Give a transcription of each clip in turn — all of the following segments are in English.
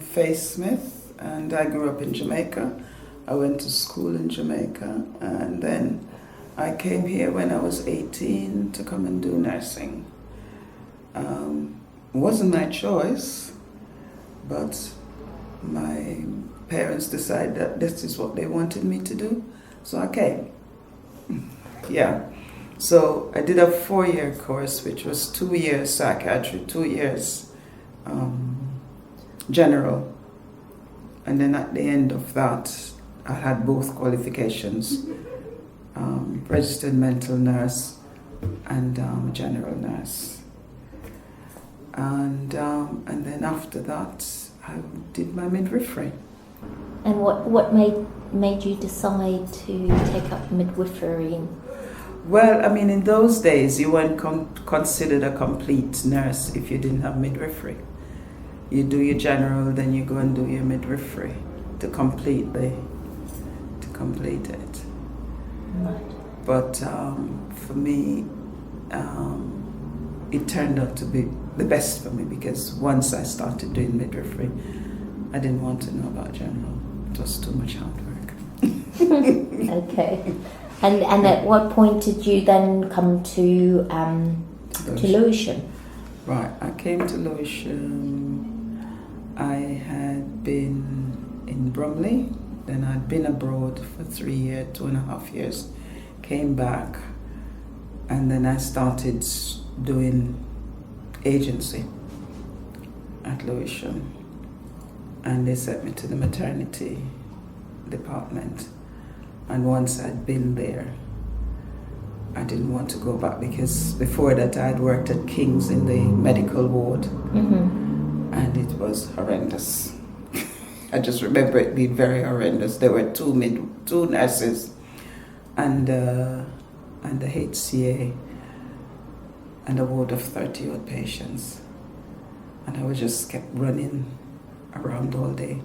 Fay Smith, and I grew up in Jamaica. I went to school in Jamaica, and then I came here when I was 18 to come and do nursing. It wasn't my choice, but my parents decided that this is what they wanted me to do, so I came. Yeah. So I did a 4-year course, which was 2 years psychiatry, 2 years general. And then at the end of that, I had both qualifications, registered mental nurse and general nurse. And then after that, I did my midwifery. And what made you decide to take up midwifery? Well, I mean, in those days, you weren't considered a complete nurse if you didn't have midwifery. You do your general, then you go and do your midwifery to complete it. Right. But for me, it turned out to be the best for me, because once I started doing midwifery, I didn't want to know about general. It was too much hard work. Okay. And at what point did you then come to Lewisham? Right, I came to Lewisham. I had been in Bromley, then I'd been abroad for 3 years, 2.5 years, came back, and then I started doing agency at Lewisham, and they sent me to the maternity department. And once I'd been there, I didn't want to go back, because before that I'd worked at King's in the medical ward, and it was horrendous. I just remember it being very horrendous. There were two nurses and the HCA, and a ward of 30-odd patients. And I just kept running around all day,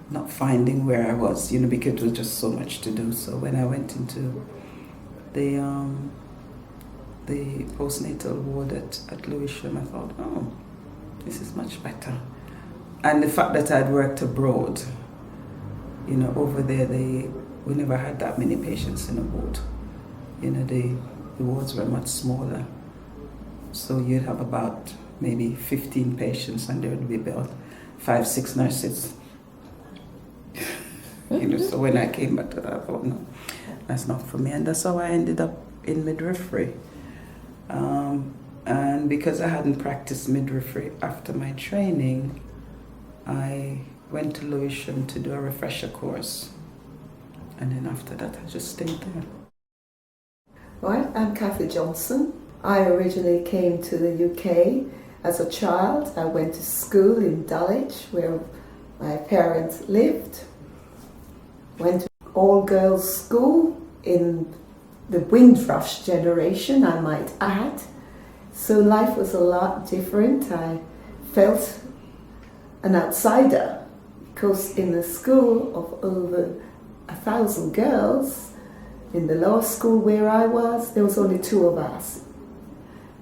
not finding where I was, because it was just so much to do. So when I went into the postnatal ward at Lewisham, I thought, oh, this is much better. And the fact that I'd worked abroad, over there, we never had that many patients in a ward. The wards were much smaller. So you'd have about maybe 15 patients, and there would be about 5-6 nurses. So when I came back to that, I thought, no, that's not for me. And that's how I ended up in midwifery. And because I hadn't practiced midwifery after my training, I went to Lewisham to do a refresher course. And then after that, I just stayed there. Right, I'm Kathy Johnson. I originally came to the UK as a child. I went to school in Dulwich, where my parents lived. Went to all-girls school in the Windrush generation, I might add. So life was a lot different. I felt an outsider, because in a school of over 1,000 girls, in the law school where I was, there was only 2 of us.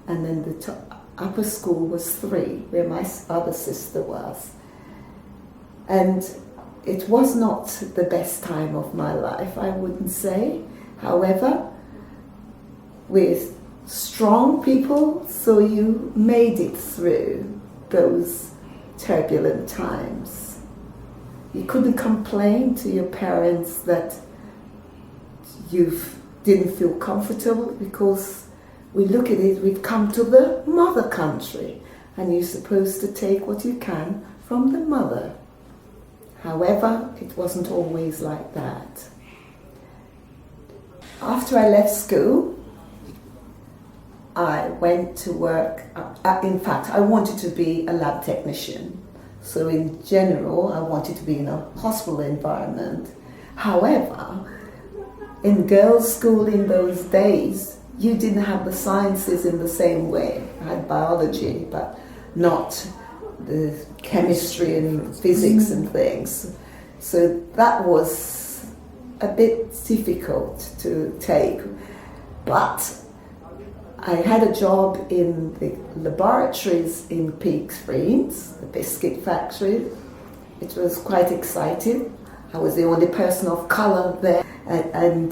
And then the upper school was 3, where my other sister was. And it was not the best time of my life, I wouldn't say. However, with strong people, so you made it through those turbulent times. You couldn't complain to your parents that you didn't feel comfortable, because we look at it, we've come to the mother country, and you're supposed to take what you can from the mother. However, it wasn't always like that. After I left school, I went to work. In fact, I wanted to be a lab technician. So in general, I wanted to be in a hospital environment. However, in girls' school in those days, you didn't have the sciences in the same way. I had biology, but not the chemistry and physics and things. So that was a bit difficult to take. But I had a job in the laboratories in Peaks Greens, the biscuit factory. It was quite exciting. I was the only person of colour there, and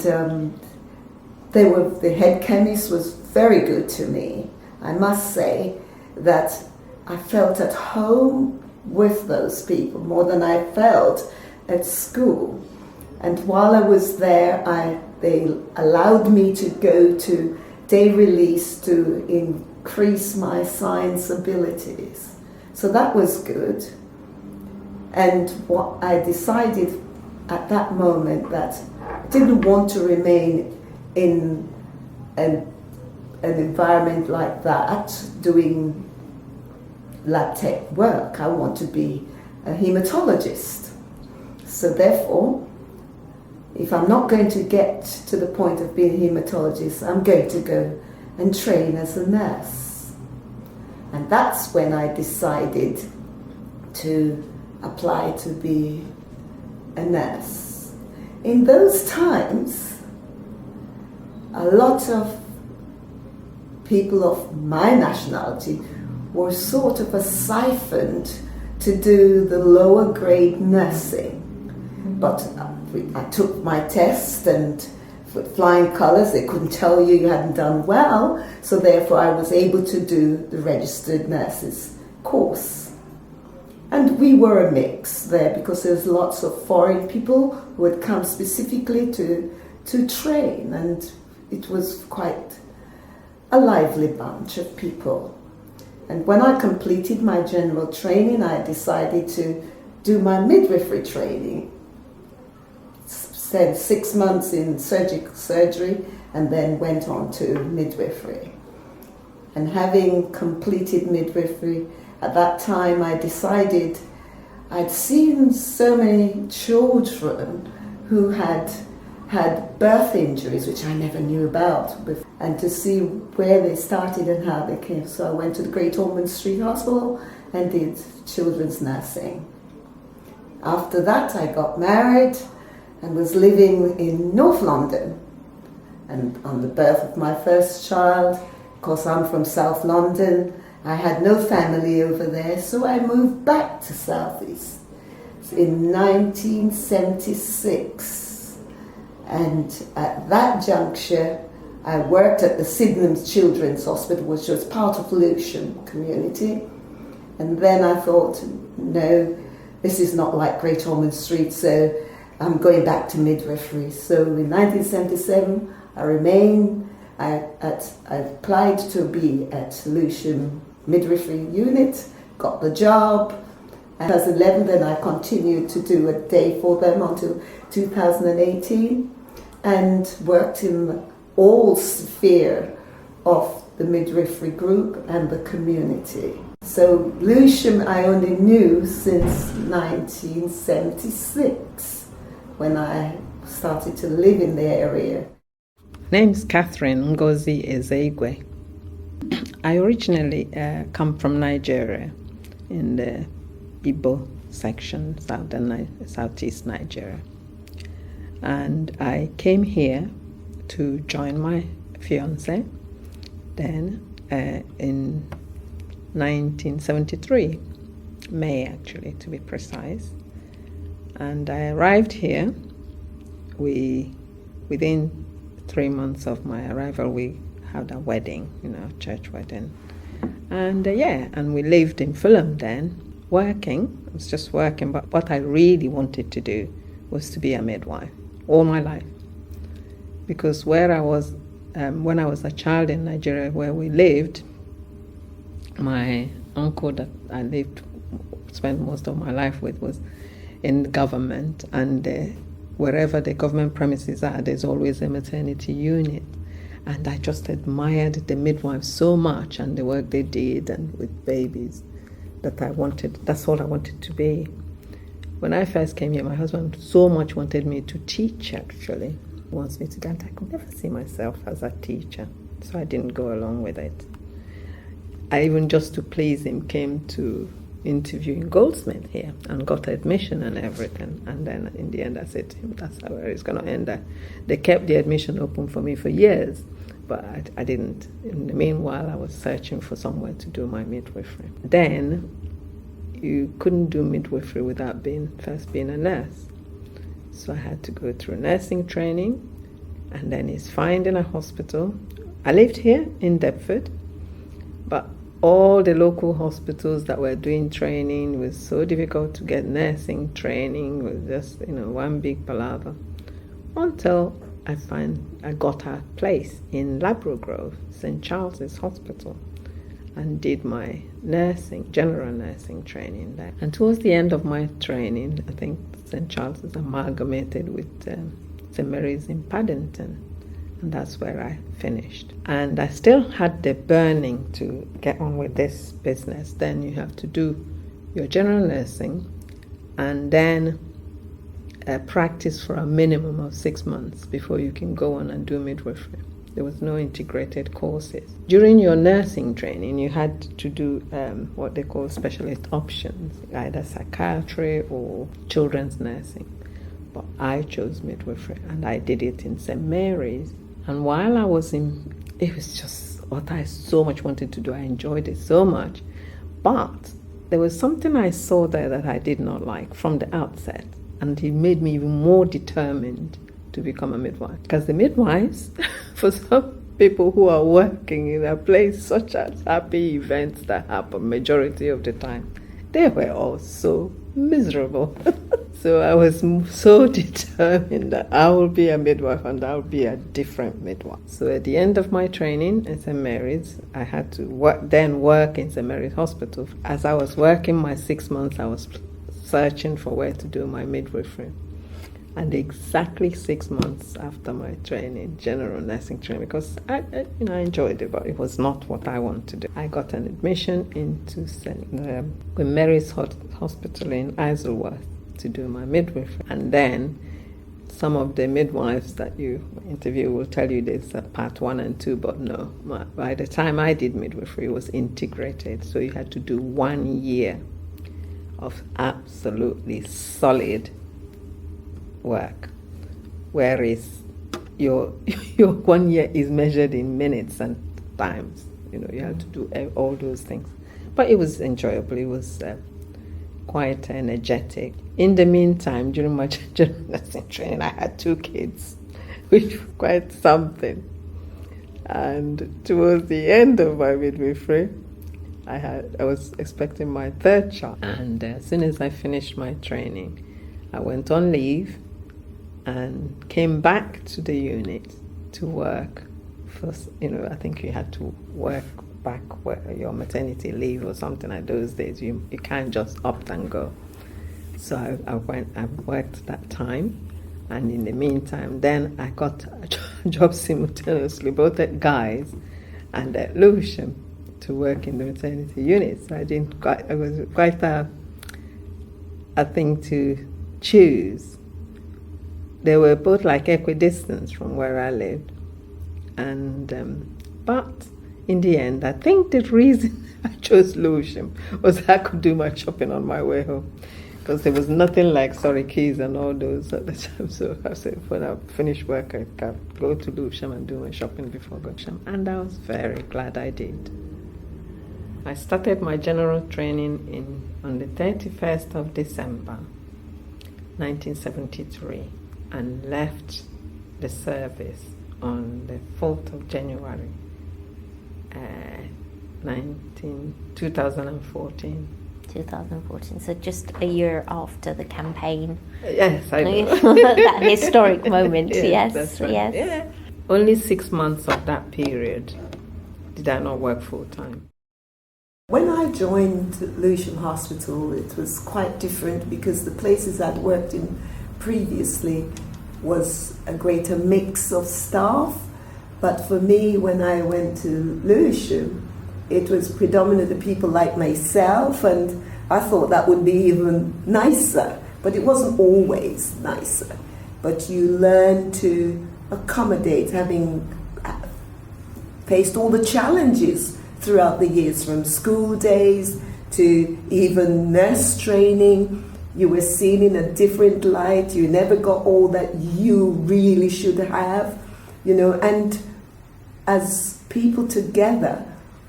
the head chemist was very good to me. I must say that I felt at home with those people more than I felt at school. And while I was there, they allowed me to go to day release to increase my science abilities. So that was good. And what I decided at that moment that I didn't want to remain in an environment like that doing lab tech work. I want to be a hematologist. So therefore, if I'm not going to get to the point of being a hematologist, I'm going to go and train as a nurse. And that's when I decided to apply to be a nurse. In those times, a lot of people of my nationality were sort of siphoned to do the lower grade nursing. But I took my test, and with flying colours, they couldn't tell you hadn't done well, so therefore I was able to do the registered nurses course. And we were a mix there because there's lots of foreign people who had come specifically to train, and it was quite a lively bunch of people. And when I completed my general training, I decided to do my midwifery training. Spent 6 months in surgery and then went on to midwifery. And having completed midwifery, at that time I decided I'd seen so many children who had birth injuries, which I never knew about before, and to see where they started and how they came. So I went to the Great Ormond Street Hospital and did children's nursing. After that I got married and was living in North London. And on the birth of my first child, of course I'm from South London, I had no family over there, so I moved back to South East in 1976. And at that juncture, I worked at the Sydenham Children's Hospital, which was part of Lewisham community. And then I thought, no, this is not like Great Ormond Street, so I'm going back to midwifery. So in 1977, I applied to be at Lewisham Midwifery Unit, got the job. And as 2011, then I continued to do a day for them until 2018, and worked in all sphere of the midwifery group and the community. So Lewisham I only knew since 1976, when I started to live in the area. Name's Catherine Ngozi Ezeigwe. I originally come from Nigeria, in the Igbo section, southeast Nigeria. And I came here to join my fiancé, then in 1973, May actually to be precise. And I arrived here. Within 3 months of my arrival, we had a wedding, church wedding. And and we lived in Fulham then, working. I was just working, but what I really wanted to do was to be a midwife all my life. Because where I was, when I was a child in Nigeria, where we lived, my uncle that I spent most of my life with was in government, and wherever the government premises are, there's always a maternity unit. And I just admired the midwives so much and the work they did and with babies that that's all I wanted to be. When I first came here, my husband so much wanted me to teach, actually. He wants me to go, and I could never see myself as a teacher, so I didn't go along with it. I even, just to please him, came to interviewing Goldsmith here and got admission and everything. And then in the end I said to him, that's how it's going to end. They kept the admission open for me for years, but I didn't. In the meanwhile, I was searching for somewhere to do my midwifery. Then you couldn't do midwifery without first being a nurse. So I had to go through nursing training, and then it's finding a hospital. I lived here in Deptford, but all the local hospitals that were doing training was so difficult to get nursing training. It was just, one big palaver. Until I got a place in Labrador Grove, St. Charles's Hospital, and did my general nursing training there. And towards the end of my training, I think St. Charles is amalgamated with St. Mary's in Paddington, and that's where I finished. And I still had the burning to get on with this business. Then you have to do your general nursing and then practice for a minimum of 6 months before you can go on and do midwifery. There was no integrated courses. During your nursing training, you had to do what they call specialist options, either psychiatry or children's nursing. But I chose midwifery, and I did it in St. Mary's. And while I was it was just what I so much wanted to do. I enjoyed it so much. But there was something I saw there that I did not like from the outset. And it made me even more determined to become a midwife. Because the midwives, for some people who are working in a place such as happy events that happen majority of the time, they were all so miserable. So I was so determined that I will be a midwife, and I will be a different midwife. So at the end of my training in St. Mary's, I had to work in St. Mary's Hospital. As I was working my 6 months, I was searching for where to do my midwifery. And exactly 6 months after my training, general nursing training, because I enjoyed it, but it was not what I wanted to do. I got an admission into St. Mary's Hospital in Isleworth to do my midwifery. And then some of the midwives that you interview will tell you there's a part 1 and 2, but no. By the time I did midwifery, it was integrated. So you had to do 1 year of absolutely solid work, whereas your 1 year is measured in minutes and times. You have to do all those things. But it was enjoyable. It was quite energetic. In the meantime, during my general nursing training, I had 2 kids, which was quite something. And towards the end of my midwifery, I was expecting my 3rd child. And as soon as I finished my training, I went on leave and came back to the unit to work. I think you had to work back your maternity leave or something like those days. You can't just up and go. So I worked that time, and in the meantime, then I got a job simultaneously, both at Guy's and at Lewisham, to work in the maternity unit. So it was quite a thing to choose. They were both like equidistant from where I lived, and but in the end, I think the reason I chose Lewisham was I could do my shopping on my way home, because there was nothing like Surrey Quays and all those at the time. So I said, when I finish work, I can go to Lewisham and do my shopping before Lewisham, and I was very glad I did. I started my general training on the 31st of December, 1973, and left the service on the 4th of January, 2014. 2014, so just a year after the campaign. Yes, I know. That historic moment, yes. That's right. Yes. Yeah. Only 6 months of that period did I not work full time. When I joined Lewisham Hospital, it was quite different because the places I'd worked in previously was a greater mix of staff. But for me, when I went to Lewisham, it was predominantly people like myself, and I thought that would be even nicer. But it wasn't always nicer. But you learn to accommodate, having faced all the challenges throughout the years, from school days to even nurse training. You were seen in a different light. You never got all that you really should have, and as people together,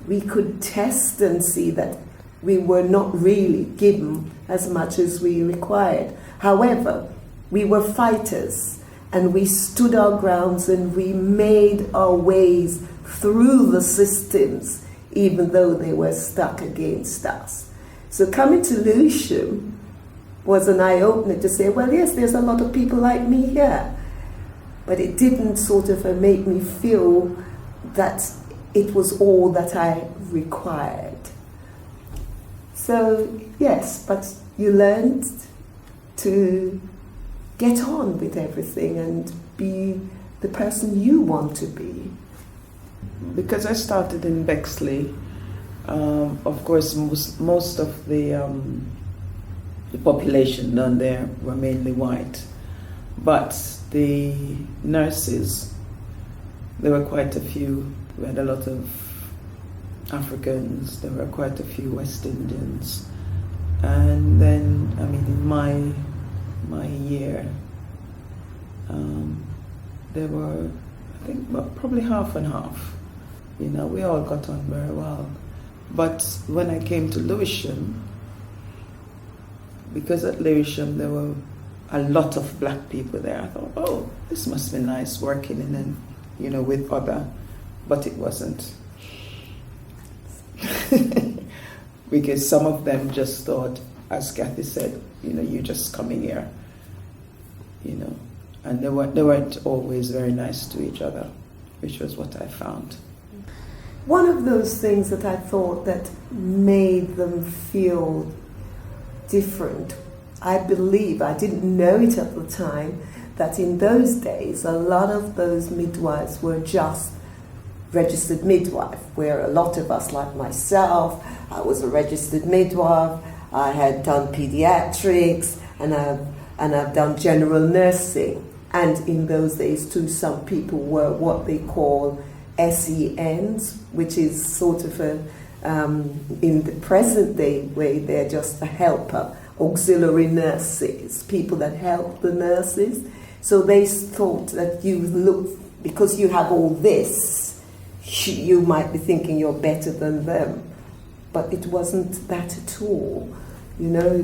we could test and see that we were not really given as much as we required. However, we were fighters, and we stood our grounds and we made our ways through the systems, even though they were stuck against us. So coming to Lewisham was an eye-opener to say, well, yes, there's a lot of people like me here. But it didn't sort of make me feel that it was all that I required. So, yes, but you learned to get on with everything and be the person you want to be. Because I started in Bexley, of course, most of the population down there were mainly white, but the nurses, there were quite a few. We had a lot of Africans, there were quite a few West Indians, and then, I mean, in my year, there were, I think, probably half and half. You know, we all got on very well. But when I came to Lewisham, because at Lewisham there were a lot of black people there, I thought, oh, this must be nice working in and, you know, with other, but it wasn't. Because some of them just thought, as Kathy said, you know, you're just coming here, you know, and they weren't always very nice to each other, which was what I found. One of those things that I thought that made them feel different, I believe, I didn't know it at the time, that in those days a lot of those midwives were just registered midwife, where a lot of us, like myself, I was a registered midwife, I had done pediatrics, and I've done general nursing. And in those days too, some people were what they call SENs, which is sort of in the present day way, they're just a helper, auxiliary nurses, people that help the nurses. So they thought that you look, because you have all this, you might be thinking you're better than them. But it wasn't that at all. You know,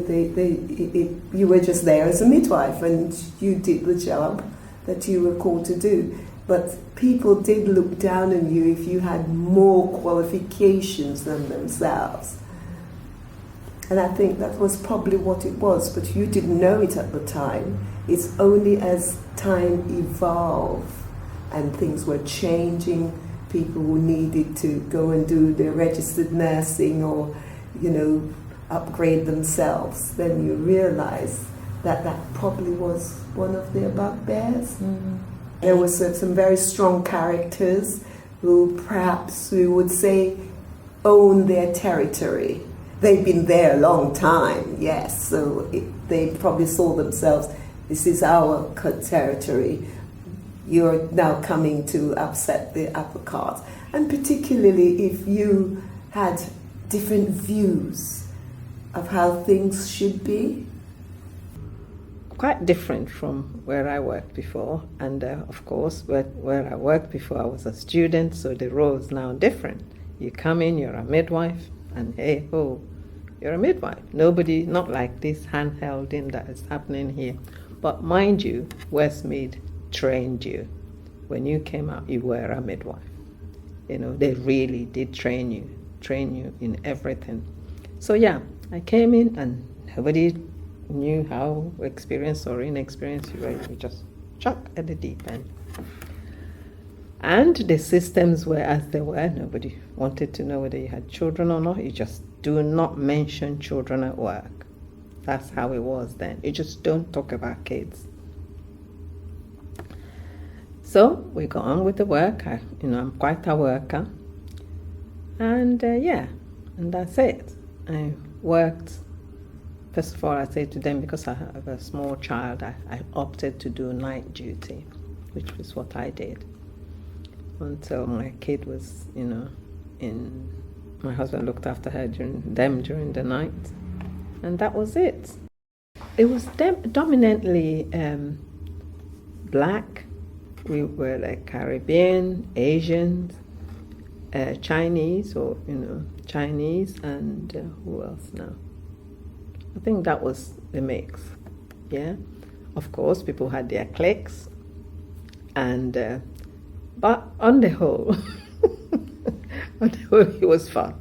you were just there as a midwife and you did the job that you were called to do. But people did look down on you if you had more qualifications than themselves. And I think that was probably what it was, but you didn't know it at the time. It's only as time evolved and things were changing, people who needed to go and do their registered nursing or, you know, upgrade themselves, then you realize that that probably was one of their bugbears. Mm-hmm. There were some very strong characters who perhaps we would say own their territory. They've been there a long time, yes, so they probably saw themselves, this is our territory, you're now coming to upset the apple cart. And particularly if you had different views of how things should be. Quite different from where I worked before, and of course where I worked before I was a student, so the role is now different. You come in, you're a midwife, and hey ho, you're a midwife. Nobody, not like this hand-holding that is happening here. But mind you, Westmead trained you. When you came out, you were a midwife. You know, they really did train you in everything. So yeah, I came in and nobody knew how experienced or inexperienced you were. You just chuck at the deep end. And the systems were as they were. Nobody wanted to know whether you had children or not. You just do not mention children at work. That's how it was then. You just don't talk about kids. So we got on with the work. I'm quite a worker. And and that's it. I worked. First of all, I say to them, because I have a small child, I opted to do night duty, which was what I did until my kid was, my husband looked after her during the night, and that was it. It was dominantly black. We were like Caribbean, Asians, Chinese, and who else now? I think that was the mix. Yeah, of course, people had their cliques, and but on the whole, it was fun.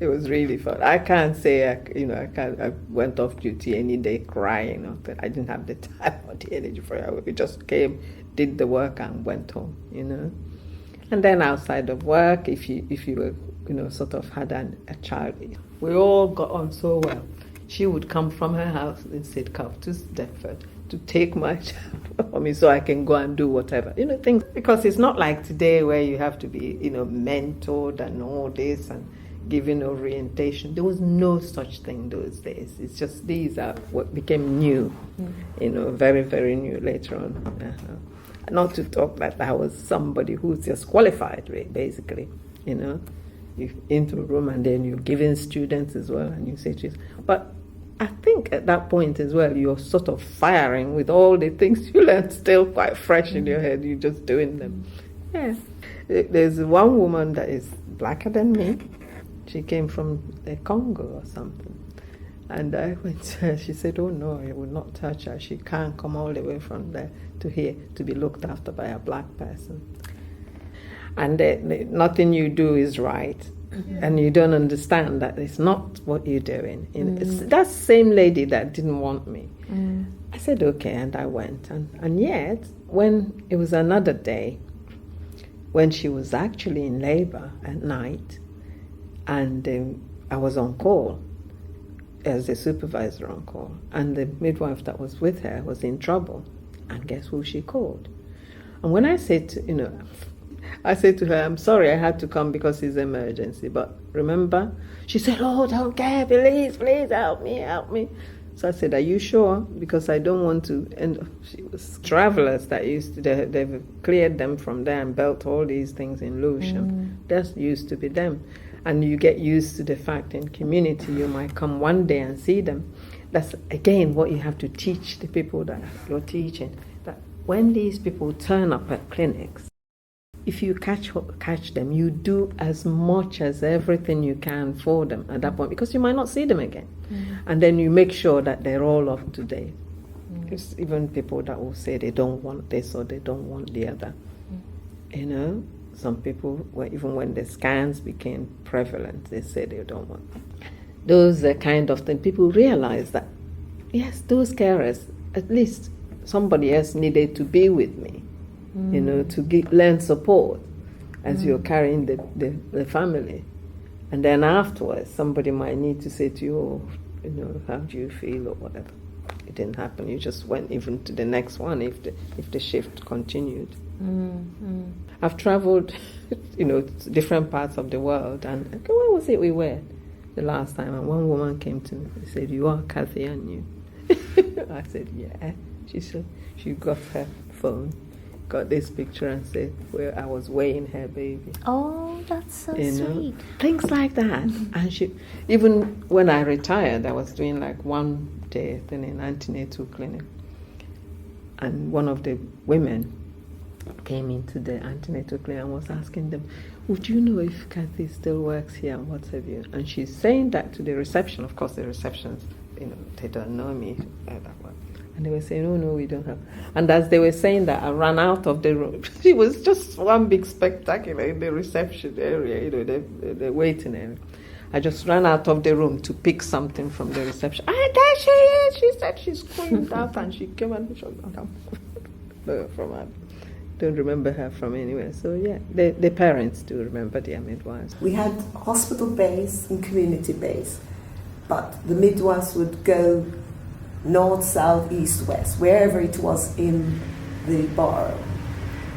It was really fun. I can't say I went off duty any day crying. I didn't have the time or the energy for it. We just came, did the work, and went home. And then outside of work, if you were sort of had a child, we all got on so well. She would come from her house in Sidcup to Deptford to take my child for me so I can go and do whatever. Things, because it's not like today where you have to be, mentored and all this and given orientation. There was no such thing those days. It's just these are what became new, very, very new later on. Not to talk that I was somebody who's just qualified, basically, You're into a room and then you're giving students as well and you say to but I think at that point as well, you're sort of firing with all the things you learned still quite fresh in your head. You're just doing them. Yeah. There's one woman that is blacker than me. She came from the Congo or something. And I went to her, she said, oh no, I will not touch her. She can't come all the way from there to here to be looked after by a black person. And nothing you do is right. Mm-hmm. And you don't understand that it's not what you're doing. It's that same lady that didn't want me. Mm. I said, okay, and I went. And yet, when it was another day, when she was actually in labor at night, and I was on call, as a supervisor on call, and the midwife that was with her was in trouble, and guess who she called? And when I said I said to her, I'm sorry I had to come because it's an emergency, but remember? She said, oh, don't care, please help me. So I said, are you sure? Because I don't want to, and she was travelers that used to, they've cleared them from there and built all these things in Lewisham. That used to be them. And you get used to the fact in community you might come one day and see them. That's, again, what you have to teach the people that you're teaching. That when these people turn up at clinics, if you catch them, you do as much as everything you can for them at that point, because you might not see them again. And then you make sure that they're all up to date. There's even people that will say they don't want this or they don't want the other. Some people, even when the scans became prevalent, they said they don't want them. Those are kind of things. People realize that, yes, those carers, at least somebody else needed to be with me, to learn support as you're carrying the family. And then afterwards, somebody might need to say to you, how do you feel or whatever. It didn't happen. You just went even to the next one if the shift continued. I've traveled, to different parts of the world, and where was it we were the last time? And one woman came to me and said, you are Kathy, aren't you? I said, yeah. She said she got her phone, got this picture and said where I was weighing her baby. Oh, that's so sweet. Things like that. And she, even when I retired, I was doing like one day in an antenatal clinic, and one of the women came into the antenatal clinic and was asking them, would you know if Kathy still works here and what have you? And she's saying that to the reception. Of course, the receptions, they don't know me that well. And they were saying, oh, no, we don't have. And as they were saying that, I ran out of the room. It was just one big spectacular in the reception area, the waiting area. I just ran out of the room to pick something from the reception. Ah, there she is! She said she screamed out and she came and from her. Don't remember her from anywhere. So yeah, the parents do remember their midwives. We had hospital base and community base, but the midwives would go north, south, east, west, wherever it was in the borough.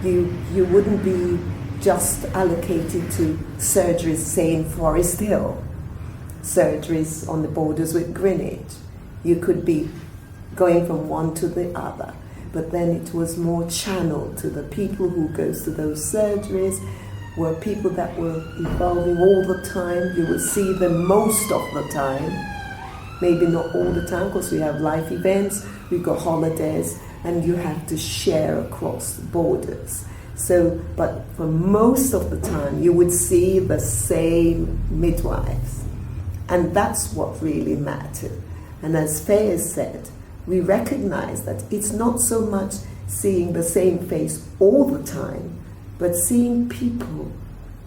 You wouldn't be just allocated to surgeries, say in Forest Hill, surgeries on the borders with Greenwich. You could be going from one to the other. But then it was more channeled to the people who goes to those surgeries, were people that were evolving all the time. You would see them most of the time, maybe not all the time, because we have life events, we got holidays, and you have to share across borders. So, but for most of the time, you would see the same midwives. And that's what really mattered. And as Fay has said, we recognize that it's not so much seeing the same face all the time, but seeing people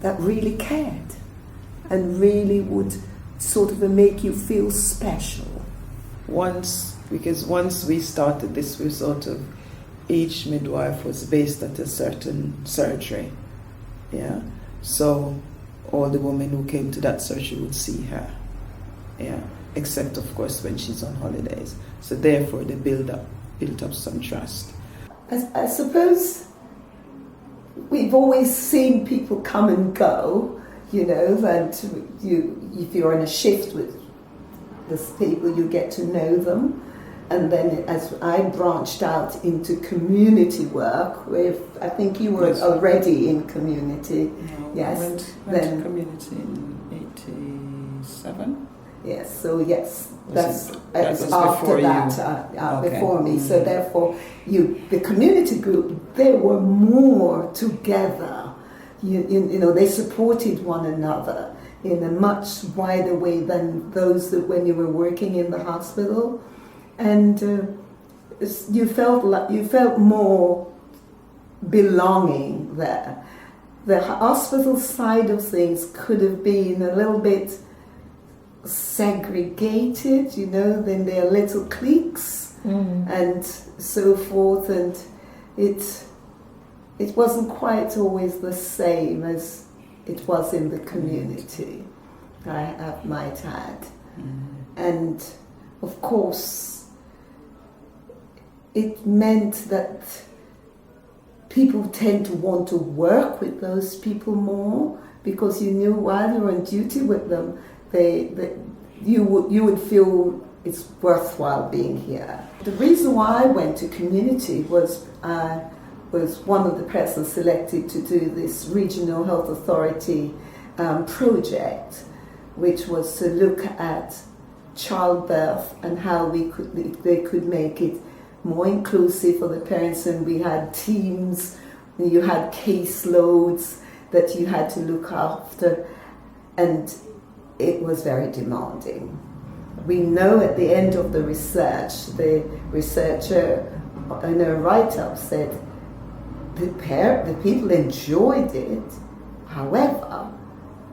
that really cared and really would sort of make you feel special. Because once we started this, we sort of, each midwife was based at a certain surgery. Yeah. So all the women who came to that surgery would see her. Yeah. Except of course when she's on holidays. So therefore they built up some trust. I suppose we've always seen people come and go, you know, and if you're in a shift with these people, you get to know them. And then as I branched out into community work, I think you were already in community. No, yes. I went to community in 87. Yes, so yes, that was after that, okay. Before me. So therefore, the community group, they were more together. You know, they supported one another in a much wider way than those that when you were working in the hospital, and you felt more belonging there. The hospital side of things could have been a little bit segregated, you know, then there are little cliques and so forth, and it wasn't quite always the same as it was in the community, I might add. And of course it meant that people tend to want to work with those people more, because you knew while you were on duty with them, you would feel it's worthwhile being here. The reason why I went to community was one of the persons selected to do this regional health authority project, which was to look at childbirth and how they could make it more inclusive for the parents. And we had teams, you had caseloads that you had to look after, and it was very demanding. We know at the end of the research, the researcher in a write-up said the people enjoyed it, however,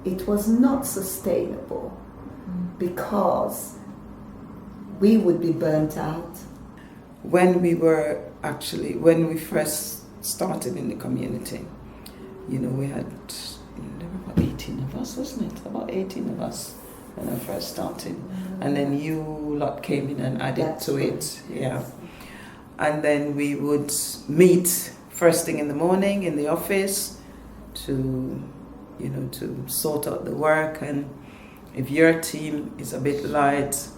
it was not sustainable because we would be burnt out. When we first started in the community, you know, we had, there were about 18 of us, wasn't it? About 18 of us when I first started. And then you lot came in and added to it. Yeah. And then we would meet first thing in the morning in the office to sort out the work. And if your team is a bit light,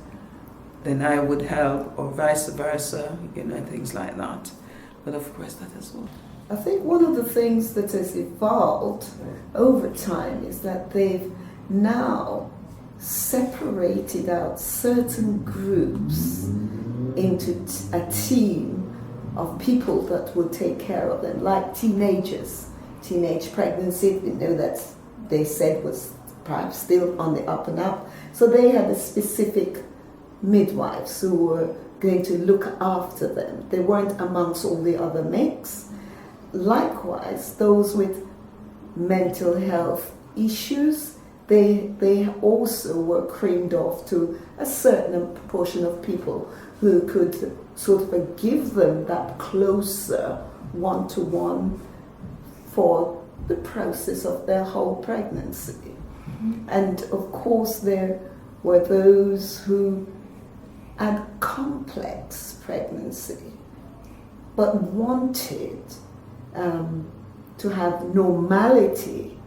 then I would help, or vice versa, you know, things like that. But of course that as well. I think one of the things that has evolved over time is that they've now separated out certain groups into a team of people that will take care of them, like teenagers. Teenage pregnancy, we know that they said was perhaps still on the up and up. So they had a specific midwives who were going to look after them. They weren't amongst all the other mix. Likewise, those with mental health issues, they also were creamed off to a certain proportion of people who could sort of give them that closer one-to-one for the process of their whole pregnancy. And of course there were those who had complex pregnancy but wanted to have normality,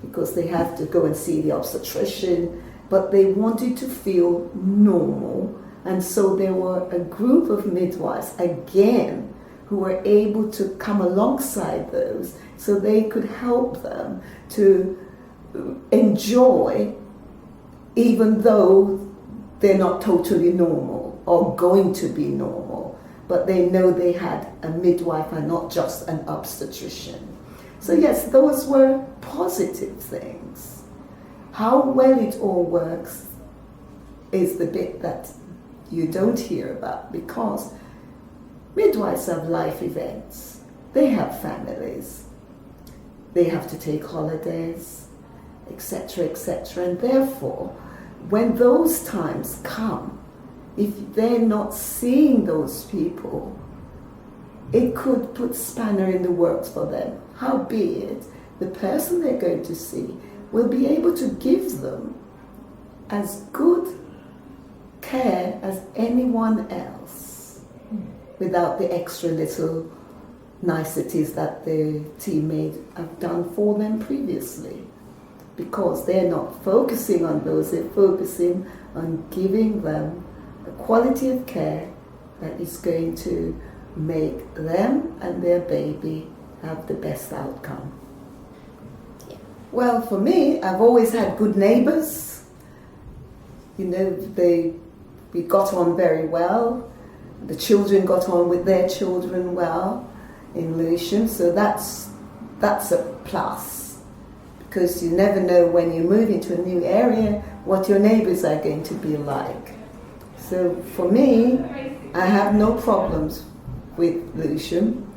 because they have to go and see the obstetrician, but they wanted to feel normal. And so there were a group of midwives, again, who were able to come alongside those so they could help them to enjoy, even though they're not totally normal or going to be normal, but they know they had a midwife and not just an obstetrician. So yes, those were positive things. How well it all works is the bit that you don't hear about, because midwives have life events. They have families. They have to take holidays, etc., etc. And therefore, when those times come, if they're not seeing those people, it could put spanner in the works for them. Howbeit, the person they're going to see will be able to give them as good care as anyone else, without the extra little niceties that the teammate have done for them previously. Because they're not focusing on those, they're focusing on giving them a quality of care that is going to make them and their baby have the best outcome. Well, for me, I've always had good neighbours. You know, we got on very well. The children got on with their children well in Lewisham, so that's a plus, because you never know when you move into a new area what your neighbours are going to be like. So for me, I have no problems with Lewisham.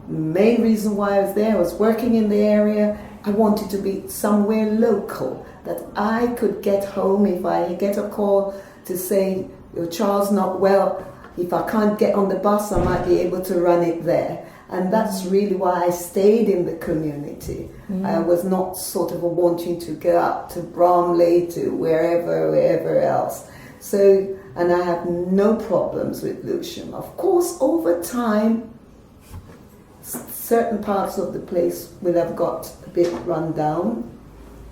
The main reason why I was there, I was working in the area. I wanted to be somewhere local, that I could get home if I get a call to say, your child's not well. If I can't get on the bus, I might be able to run it there. And that's really why I stayed in the community. I was not sort of wanting to go out to Bromley, to wherever else. So, and I have no problems with Lewisham. Of course, over time, certain parts of the place will have got a bit run down,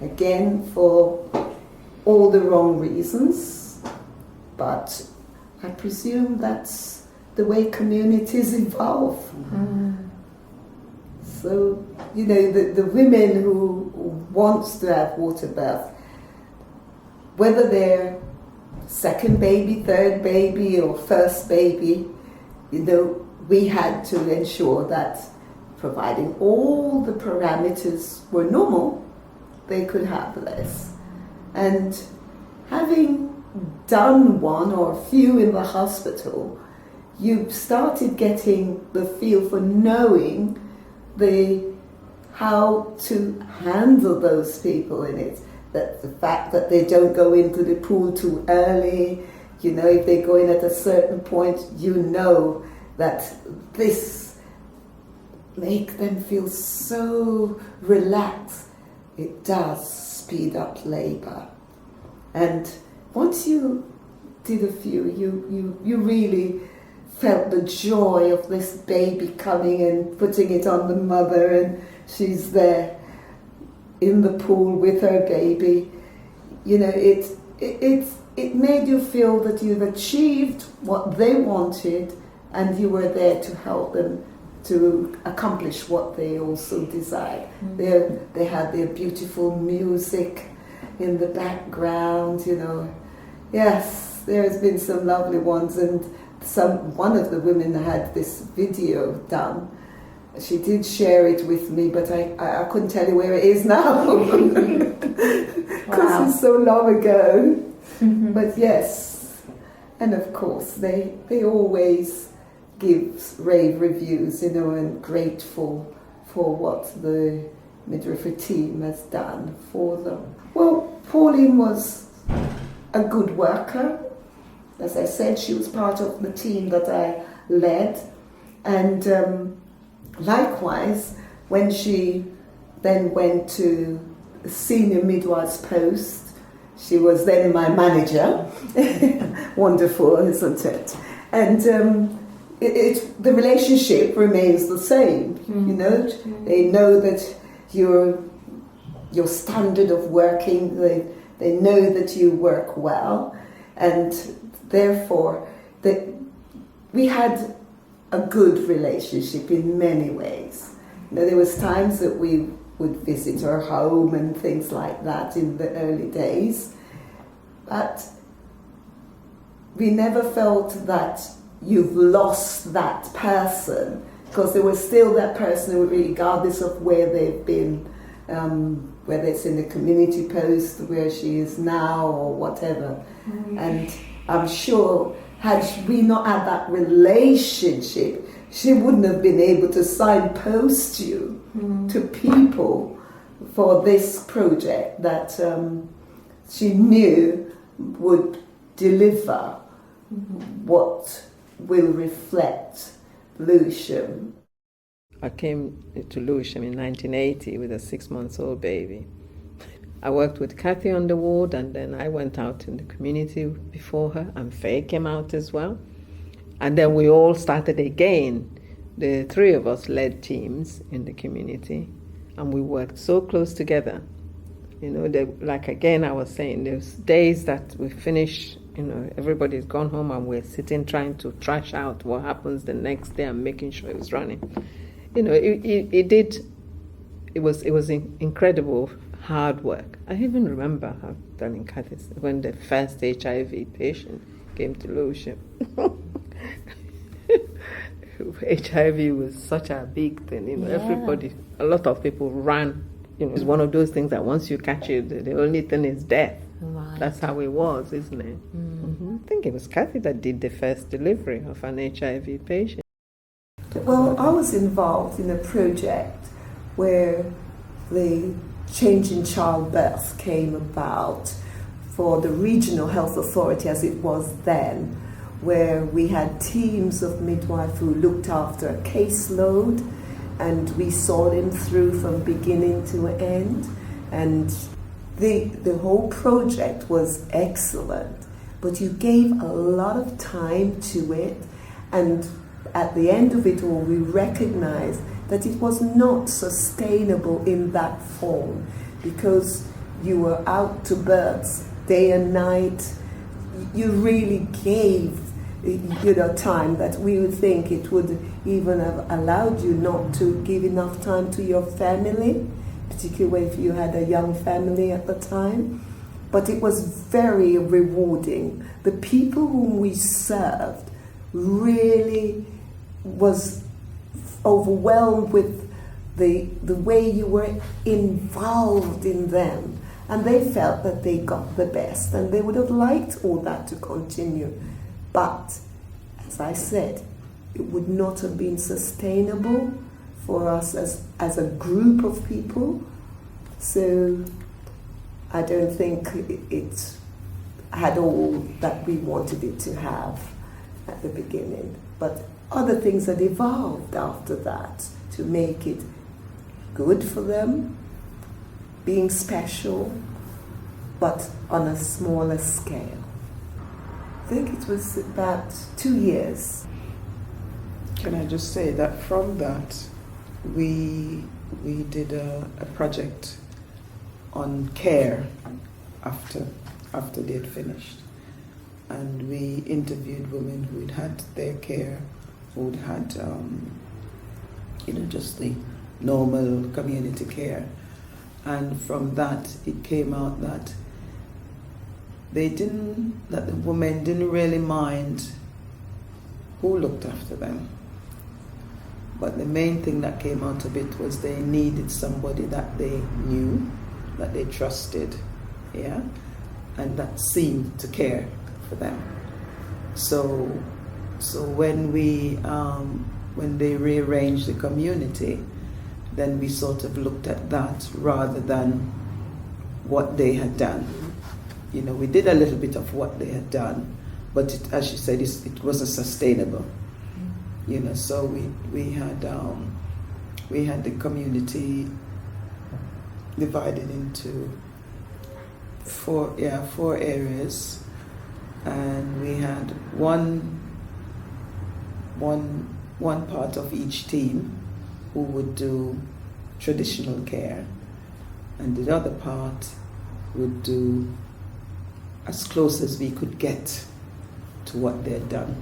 again, for all the wrong reasons. But I presume that's the way communities evolve. So, you know, the women who wants to have water bath, whether they're second baby, third baby, or first baby, you know, we had to ensure that, providing all the parameters were normal, they could have less. And having done one or a few in the hospital, you started getting the feel for knowing how to handle those people in it. That the fact that they don't go into the pool too early, you know, if they go in at a certain point, you know that this make them feel so relaxed. It does speed up labour. And once you did a few, you really felt the joy of this baby coming and putting it on the mother, and she's there in the pool with her baby. You know, it made you feel that you've achieved what they wanted, and you were there to help them to accomplish what they also desired. They had their beautiful music in the background, you know. Yes, there's been some lovely ones, and one of the women had this video done. She did share it with me, but I couldn't tell you where it is now, because it's so long ago. But yes, and of course they always give rave reviews, you know, and grateful for what the midwifery team has done for them. Well, Pauline was a good worker. As I said, she was part of the team that I led, and likewise, when she then went to the senior midwife's post, she was then my manager. Wonderful, isn't it? And the relationship remains the same. You know, they know that your standard of working, they know that you work well, and therefore we had a good relationship in many ways. You know, there was times that we would visit her home and things like that in the early days, but we never felt that you've lost that person. because there was still that person who, regardless of where they've been, whether it's in the community post where she is now or whatever. And I'm sure had we not had that relationship, she wouldn't have been able to signpost you to people for this project that she knew would deliver what will reflect Lewisham. I came to Lewisham in 1980 with a 6-month-old baby. I worked with Kathy on the ward, and then I went out in the community before her, and Fay came out as well. And then we all started again. The 3 of us led teams in the community, and we worked so close together. You know, like again I was saying, there's days that we finish, you know, everybody's gone home and we're sitting trying to trash out what happens the next day and making sure it's running. You know, it was incredible hard work. I even remember telling Kathy when the first HIV patient came to Lewisham. HIV was such a big thing, you know. Everybody, a lot of people ran. You know, it's one of those things that once you catch it, the only thing is death. Right. That's how it was, isn't it? I think it was Kathy that did the first delivery of an HIV patient. Well, I was involved in a project where the change in childbirth came about for the regional health authority as it was then, where we had teams of midwives who looked after a caseload, and we saw them through from beginning to end. And the whole project was excellent, but you gave a lot of time to it, and at the end of it all we recognized that it was not sustainable in that form, because you were out to births day and night. You really gave, you know, time that we would think it would even have allowed you not to give enough time to your family, particularly if you had a young family at the time. But it was very rewarding. The people whom we served really was overwhelmed with the way you were involved in them, and they felt that they got the best, and they would have liked all that to continue. But as I said, it would not have been sustainable for us as a group of people. So I don't think it had all that we wanted it to have at the beginning. But other things had evolved after that to make it good for them, being special, but on a smaller scale. I think it was about 2 years. Can I just say that from that, we did a project on care after they had finished. And we interviewed women who'd had their care, who'd had, just the normal community care. And from that, it came out that the women didn't really mind who looked after them. But the main thing that came out of it was they needed somebody that they knew, that they trusted, yeah, and that seemed to care for them. So when they rearranged the community, then we sort of looked at that rather than what they had done. You know, we did a little bit of what they had done, but as you said, it wasn't sustainable. You know, so we had the community divided into four areas, and we had one part of each team who would do traditional care, and the other part would do as close as we could get to what they'd done.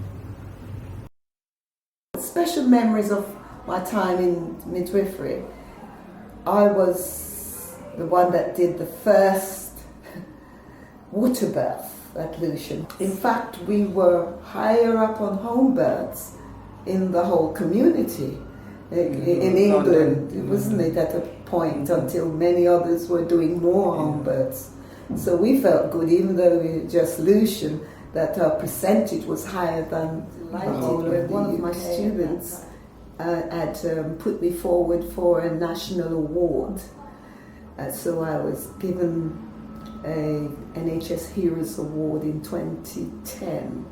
Special memories of my time in midwifery. I was the one that did the first water birth at Lewisham. In fact, we were higher up on home births in the whole community. in England. It wasn't it at a point until many others were doing more home births. So we felt good, even though we were just Lewisham, that our percentage was higher than one of my students had put me forward for a national award. So I was given a NHS Heroes Award in 2010.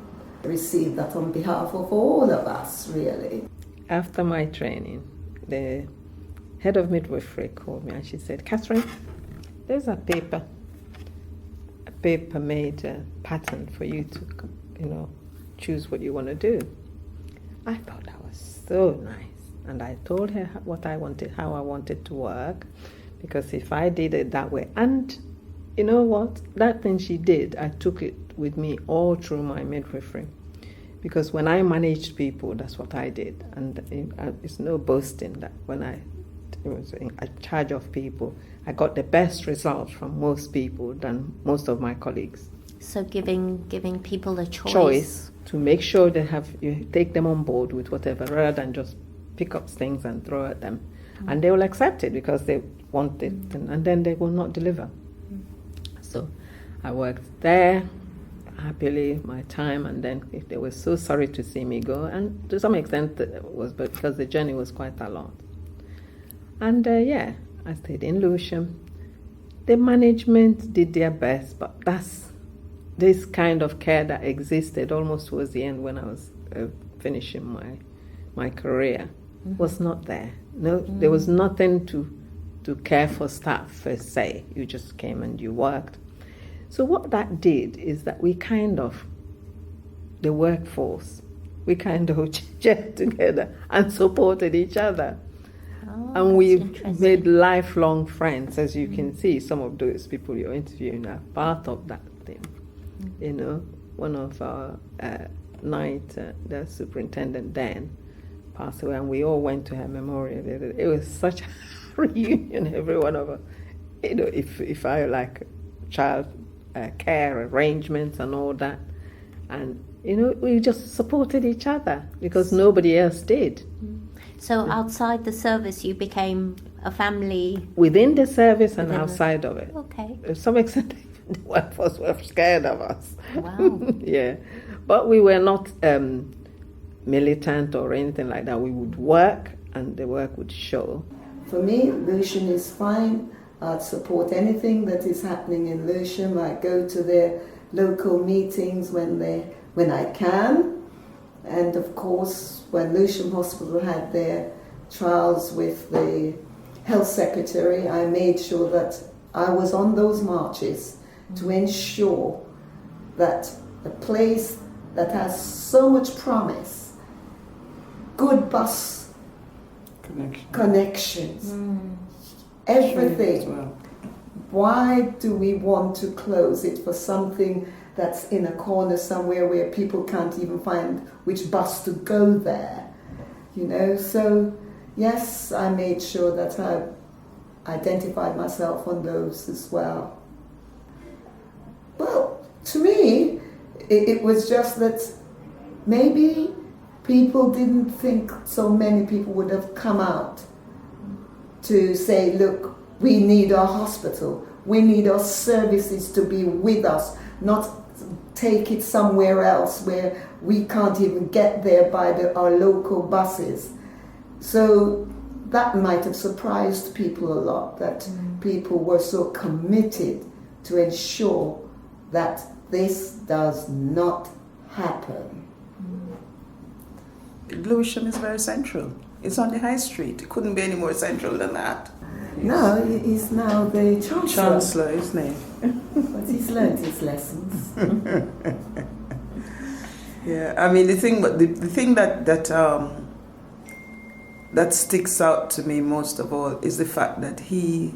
I received that on behalf of all of us, really. After my training, the head of midwifery called me and she said, "Catherine, there's a paper-made pattern for you to, choose what you want to do." I thought that was so nice, and I told her what I wanted, how I wanted to work, because if I did it that way, and you know what, that thing she did, I took it with me all through my midwifery, because when I managed people, that's what I did, and it's no boasting that when I was in charge of people, I got the best results from most people than most of my colleagues. So giving people a choice to make sure you take them on board with whatever, rather than just pick up things and throw at them, and they will accept it because they want it, and then they will not deliver. So I worked there happily my time, and then if they were so sorry to see me go, and to some extent it was because the journey was quite a lot. And I stayed in Lewisham. The management did their best, but that's this kind of care that existed almost towards the end when I was finishing my career was not there. No, there was nothing to care for staff per se. You just came and you worked. So what that did is that the workforce, we kind of gelled together and supported each other. And we made lifelong friends, as you can see. Some of those people you're interviewing are part of that thing. One of our the superintendent then passed away, and we all went to her memorial. It was such a reunion, every one of us. If I like child care arrangements and all that, and we just supported each other because nobody else did. So outside the service, you became a family? Within the service and outside of it. Okay. To some extent, the workforce were scared of us. Wow. Yeah. But we were not militant or anything like that. We would work and the work would show. For me, Lewisham is fine. I'd support anything that is happening in Lewisham. I go to their local meetings when I can. And of course, when Lewisham Hospital had their trials with the health secretary, I made sure that I was on those marches to ensure that a place that has so much promise, good bus connections, everything. Well. Why do we want to close it for something that's in a corner somewhere where people can't even find which bus to go there? So yes, I made sure that I identified myself on those as well. Well, to me, it was just that maybe people didn't think so many people would have come out to say, look, we need our hospital, we need our services to be with us, not take it somewhere else where we can't even get there by our local buses. So that might have surprised people a lot, that people were so committed to ensure that this does not happen. Lewisham is very central. It's on the high street. It couldn't be any more central than that. No, he's now the Chancellor. Chancellor, isn't he? But he's learned his lessons. Yeah, I mean the thing that sticks out to me most of all is the fact that he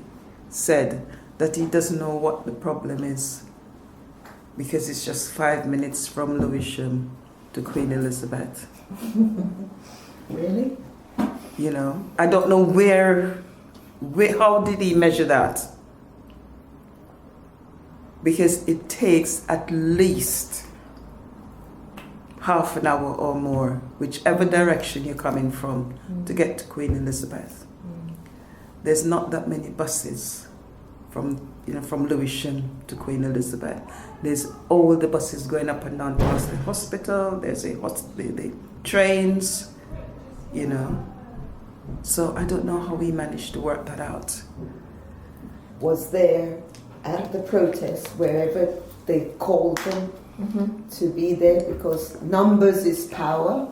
said that he doesn't know what the problem is because it's just 5 minutes from Lewisham to Queen Elizabeth. Really? I don't know where how did he measure that? Because it takes at least half an hour or more, whichever direction you're coming from, to get to Queen Elizabeth. There's not that many buses from Lewisham to Queen Elizabeth. There's all the buses going up and down past the hospital. There's the trains, So I don't know how we managed to work that out. Was there at the protest, wherever they called them to be there, because numbers is power,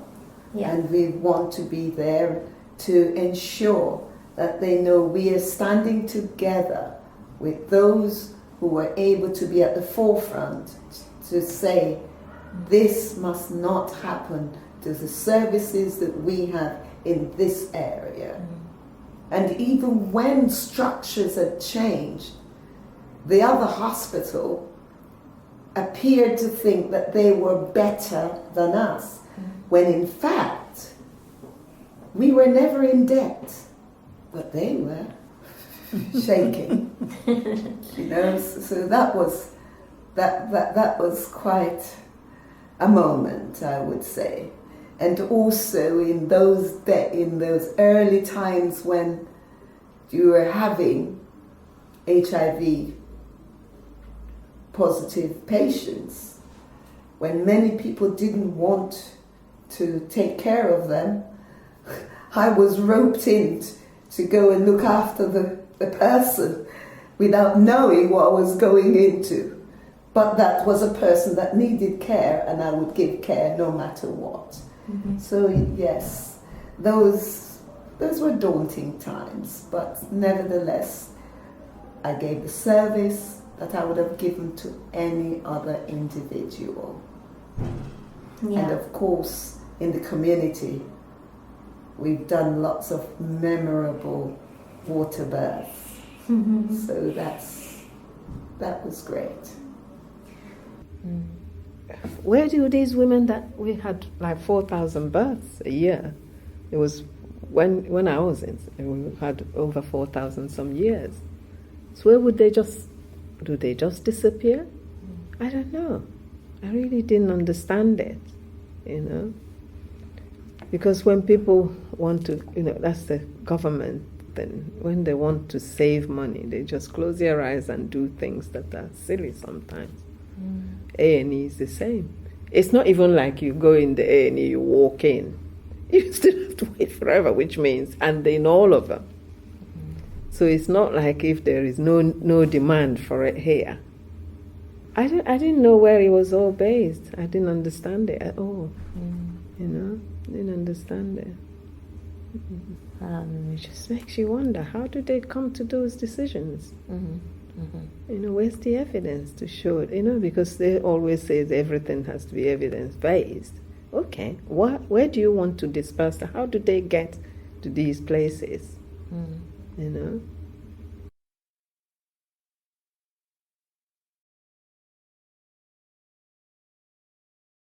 and we want to be there to ensure that they know we are standing together with those who were able to be at the forefront to say this must not happen to the services that we have in this area. And even when structures had changed, the other hospital appeared to think that they were better than us, when in fact we were never in debt, but they were shaking. So that was quite a moment, I would say. And also in those early times when you were having HIV positive patients, when many people didn't want to take care of them, I was roped in to go and look after the person without knowing what I was going into. But that was a person that needed care, and I would give care no matter what. So yes, those were daunting times, but nevertheless, I gave the service that I would have given to any other individual. And of course, in the community, we've done lots of memorable water births. So that was great. Where do these women that we had like 4,000 births a year? It was when I was in, we had over 4,000 some years. So where would do they just disappear? I don't know. I really didn't understand it, Because when people want to, that's the government, then when they want to save money, they just close their eyes and do things that are silly sometimes. A&E is the same. It's not even like you go in the A&E, you walk in. You still have to wait forever, which means, and in all of them. So it's not like if there is no demand for it here. I didn't know where it was all based. I didn't understand it at all. Didn't understand it. It just makes you wonder, how do they come to those decisions? Where's the evidence to show it? Because they always say everything has to be evidence-based. Okay, where do you want to disperse that? How do they get to these places?